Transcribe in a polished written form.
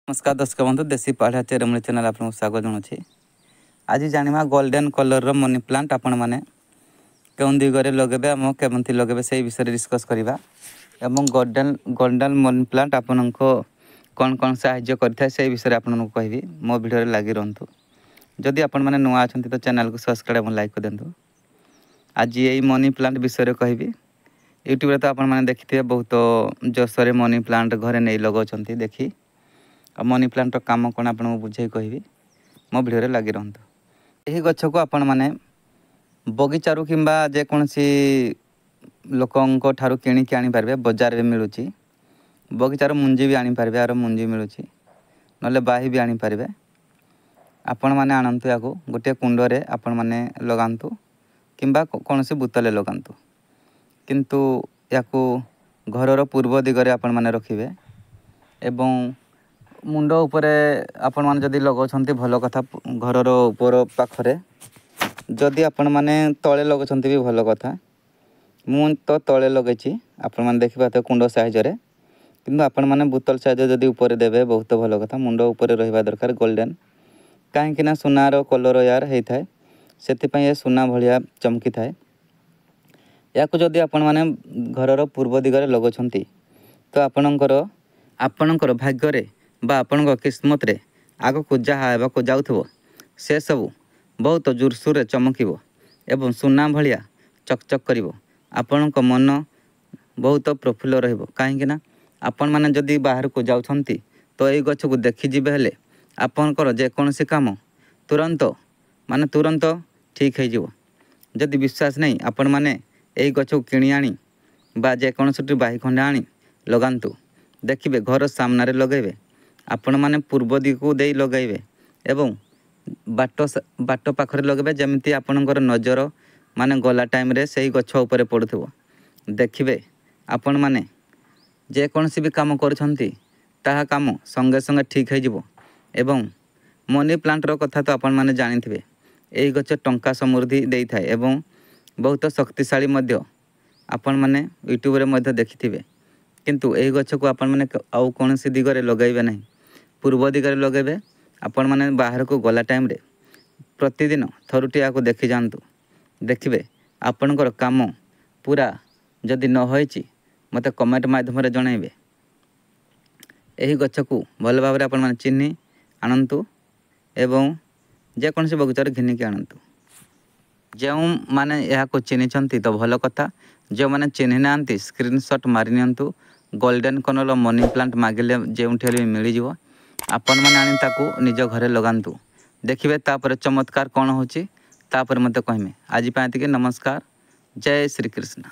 नमस्कार दर्शक बंधु देसी पढ़ा चेरमूली चैनल आपको स्वागत जनाऊँ। आज जाना गोल्डन कलर रो मनी प्लांट आपण मैंने कौन दिगरे लगे आम केमती लगे से विषय डिस्कस करवा। गोल्डन गोल्डन मनी प्लांट आपण कौन कौन साहाय्य करता है से विषय आपको कहबी। मो वीडियो लगी रुहतु। जदि आपण मैंने नुआ अच्छा तो चैनल को सब्सक्राइब और लाइक कर दिंतु। आज यही मनी प्लांट विषय कहबी। यूट्यूब तो आपण मैंने देखिए बहुत जोशरे मनी प्लांट घरे नहीं लगाउछंती देखी मनी प्लांट काम कौन आपको बुझे कहबी। मो वीडियो लगी रुहतु। यही गछ को आपण मैंने बगीचारू किंबा जेकोसी लोकों ठारू किणिकी आनीपारे बजार में मिलूँ। बगीचार मुंजी भी आनीपारे यार मुंजी मिलूँ ना बाही भी आनीपारे। आपण मैंने आणतु या गोटे कुंडरे आपण मैंने लगातु किंबा कौन सी बोतल लगातु किंतु या घरर पूर्व दिगरे आपण मैंने रखिए एवं मुंड उपरे आपण मैंने जदि लगाउछंती भल कथा। घरर ऊपर पाखरे जदि आपण मैंने तले लगाउछंती भी भल कथा। मु तो तले लगेछि आपण मैंने देखि पाते कुंड साइज रे किंतु आपण मैंने बोतल साइज जदि ऊपर देबे बहुत भल कथा। मुंड ऊपर रहिबा दरकार गोल्डन कहीं ना सुनार कलर यार होता है से ये सुना भलिया चमकी थाए। या जदि आपण मैंने घरर पूर्व दिगरे लगाउछंती तो आपणकर भाग्य बा आपण किस्मत रे आग को जहाँ को जाऊथबो से सब बहुत जोरसोर चमकिबो एवं सुना भलिया चकचक करिवो। आपणक मन बहुत प्रफुल्ल रहिबो कहीं ना आपण माने जदि बाहर को जाउछंती तो ये गछ को देखि जिबे हेले आपणकर जेकोसी काम तुरंत ठीक है जिवो। जदि विश्वास नहीं आपण माने यही गछ को किणी आनी बा जेकोसी बाही खंडे आनी लगांतु देखिबे घर सामना रे लगेबे आपण माने पूर्व दिग को दे लगेबे एवं बाट पाखरे लगेबे जमिति आपणकर नजर माने गला टाइम रे सही गछ ऊपर पड़ुथबो। देखिबे आपण माने जेकोसी भी काम करछंती ताहा काम संगे संगे ठीक है जिवो। एवं मनी प्लांट रो कथा तो आपण माने जानिथिबे एही गछ टंका समृद्धि देई थाए एवं बहुत शक्तिशाली मध्य आपण माने यूट्यूब रे मध्य देखिथिबे। किंतु एही गछ को आपण माने आउ कोनसी दिगरे लगाइबे नहीं पूर्व दिगरे लगेबे। आपण माने बाहर को गला टाइम रे प्रतिदिन थरुटिया को देखि जानतु देखिबे आपणकर काम पूरा जदि न होईची मते कमेंट माध्यम रे जणाइबे। एही गछ को भल भाव रे आपण माने चिन्ही आनंतु एवं जेकोसी बगीचार घिनिकी आनंतु। जो माने यह को चिन्हिचंती तो भल कथा। जो माने चिन्हि नांती स्क्रीनशॉट मारि नियंतु। गोल्डन कलर मनी प्लांट मागिले जेउठे मिल जिवो। आपण माने आनी ताकू निज घरे लगांतु देखिबे तापर चमत्कार कौन होची तापर मते कहमे। आज पाती के नमस्कार। जय श्री कृष्ण।